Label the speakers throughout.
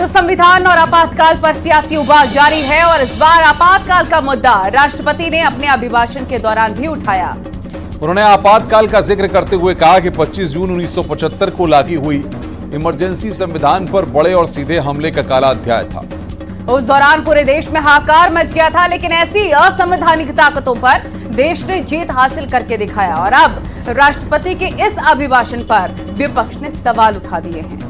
Speaker 1: संविधान और आपातकाल पर सियासी उबाल जारी है और इस बार आपातकाल का मुद्दा राष्ट्रपति ने अपने अभिभाषण के दौरान भी उठाया।
Speaker 2: उन्होंने आपातकाल का जिक्र करते हुए कहा कि 25 जून 1975 को लागू हुई इमरजेंसी संविधान पर बड़े और सीधे हमले का काला अध्याय था।
Speaker 1: उस दौरान पूरे देश में हाहाकार मच गया था, लेकिन ऐसी असंवैधानिक ताकतों पर देश ने जीत हासिल करके दिखाया और अब राष्ट्रपति के इस अभिभाषण पर विपक्ष ने सवाल उठा दिए हैं।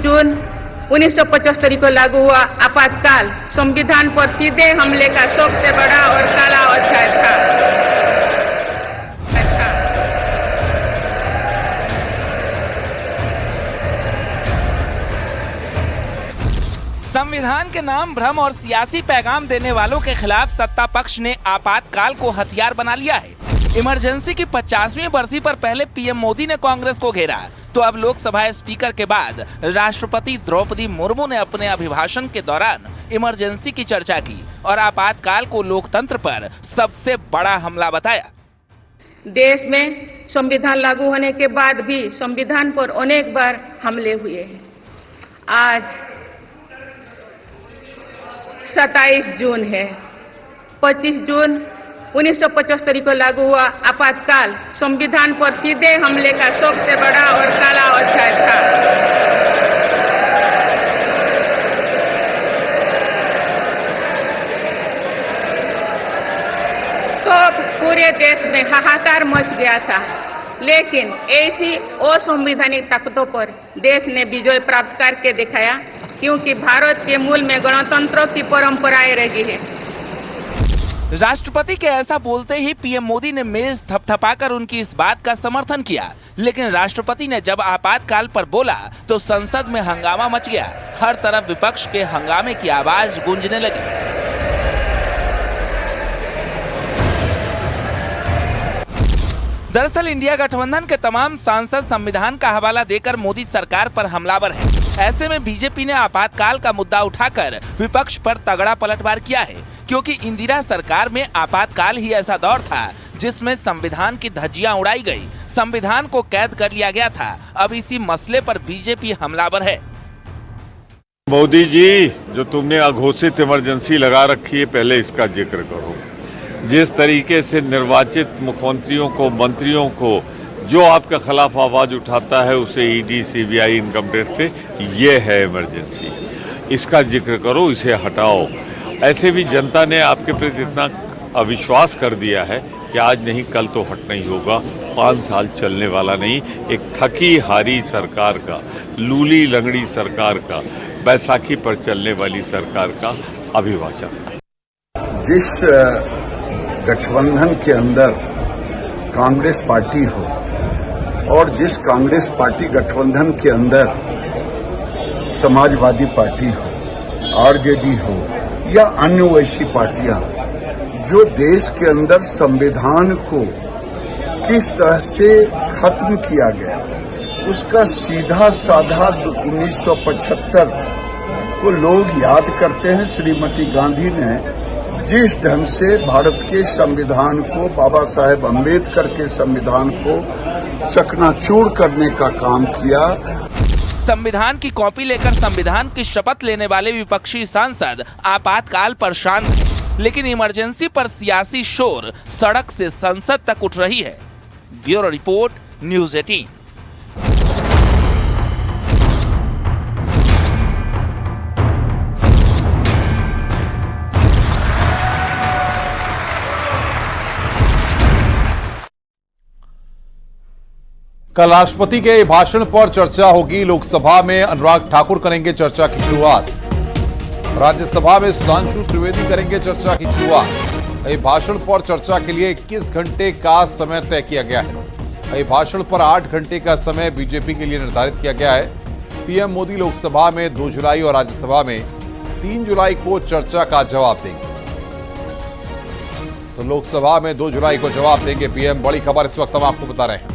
Speaker 3: जून 1975 को लागू हुआ आपातकाल संविधान पर सीधे हमले का सबसे बड़ा और काला अध्याय था।
Speaker 4: संविधान के नाम भ्रम और सियासी पैगाम देने वालों के खिलाफ सत्ता पक्ष ने आपातकाल को हथियार बना लिया है। इमरजेंसी की 50वीं बरसी पर पहले पीएम मोदी ने कांग्रेस को घेरा, तो अब लोकसभा स्पीकर के बाद राष्ट्रपति द्रौपदी मुर्मू ने अपने अभिभाषण के दौरान इमरजेंसी की चर्चा की और आपातकाल को लोकतंत्र पर सबसे बड़ा हमला बताया।
Speaker 3: देश में संविधान लागू होने के बाद भी संविधान पर अनेक बार हमले हुए हैं। आज 27 जून है। 25 जून 1975 को लागू हुआ आपातकाल संविधान पर सीधे हमले का सबसे बड़ा और काला अध्याय था। तो पूरे देश में हाहाकार मच गया था, लेकिन ऐसी असंवैधानिक ताकतों पर देश ने विजय प्राप्त करके दिखाया, क्योंकि भारत के मूल में गणतंत्र की परंपराएं रही है।
Speaker 4: राष्ट्रपति के ऐसा बोलते ही पीएम मोदी ने मेज थपथपाकर उनकी इस बात का समर्थन किया, लेकिन राष्ट्रपति ने जब आपातकाल पर बोला तो संसद में हंगामा मच गया। हर तरफ विपक्ष के हंगामे की आवाज गूंजने लगी। दरअसल इंडिया गठबंधन के तमाम सांसद संविधान का हवाला देकर मोदी सरकार पर हमलावर हैं। ऐसे में बीजेपी ने आपातकाल का मुद्दा उठाकर विपक्ष पर तगड़ा पलटवार किया है, क्योंकि इंदिरा सरकार में आपातकाल ही ऐसा दौर था जिसमें संविधान की धज्जियां उड़ाई गई, संविधान को कैद कर लिया गया था। अब इसी मसले पर बीजेपी हमलावर है।
Speaker 5: मोदी जी, जो तुमने अघोषित इमरजेंसी लगा रखी है, पहले इसका जिक्र करो। जिस तरीके से निर्वाचित मुख्यमंत्रियों को, मंत्रियों को जो आपके खिलाफ आवाज उठाता है, उसे ईडी, सीबीआई, इनकम टैक्स से, ये है इमरजेंसी। इसका जिक्र करो, इसे हटाओ। ऐसे भी जनता ने आपके प्रति इतना अविश्वास कर दिया है कि आज नहीं कल तो हटना ही होगा। 5 साल चलने वाला नहीं, एक थकी हारी सरकार का, लूली लंगड़ी सरकार का, बैसाखी पर चलने वाली सरकार का अभिभाषण।
Speaker 6: जिस गठबंधन के अंदर कांग्रेस पार्टी हो और जिस कांग्रेस पार्टी गठबंधन के अंदर समाजवादी पार्टी हो, आरजेडी हो या अन्य वैसी पार्टियां, जो देश के अंदर संविधान को किस तरह से खत्म किया गया, उसका सीधा साधा 1975 को लोग याद करते हैं। श्रीमती गांधी ने जिस ढंग से भारत के संविधान को, बाबा साहेब अम्बेडकर के संविधान को चकनाचूर करने का काम किया।
Speaker 4: संविधान की कॉपी लेकर संविधान की शपथ लेने वाले विपक्षी सांसद आपातकाल पर शांत हैं, लेकिन इमरजेंसी पर सियासी शोर सड़क से संसद तक उठ रही है। Bureau report, news 18।
Speaker 2: कल राष्ट्रपति के भाषण पर चर्चा होगी। लोकसभा में अनुराग ठाकुर करेंगे चर्चा की शुरुआत। राज्यसभा में सुधांशु त्रिवेदी करेंगे चर्चा की शुरुआत। अभिभाषण पर चर्चा के लिए 21 घंटे का समय तय किया गया है। अभिभाषण पर 8 घंटे का समय बीजेपी के लिए निर्धारित किया गया है। पीएम मोदी लोकसभा में 2 जुलाई और राज्यसभा में 3 जुलाई को चर्चा का जवाब देंगे। तो लोकसभा में 2 जुलाई को जवाब देंगे पीएम। बड़ी खबर इस वक्त हम आपको बता रहे हैं।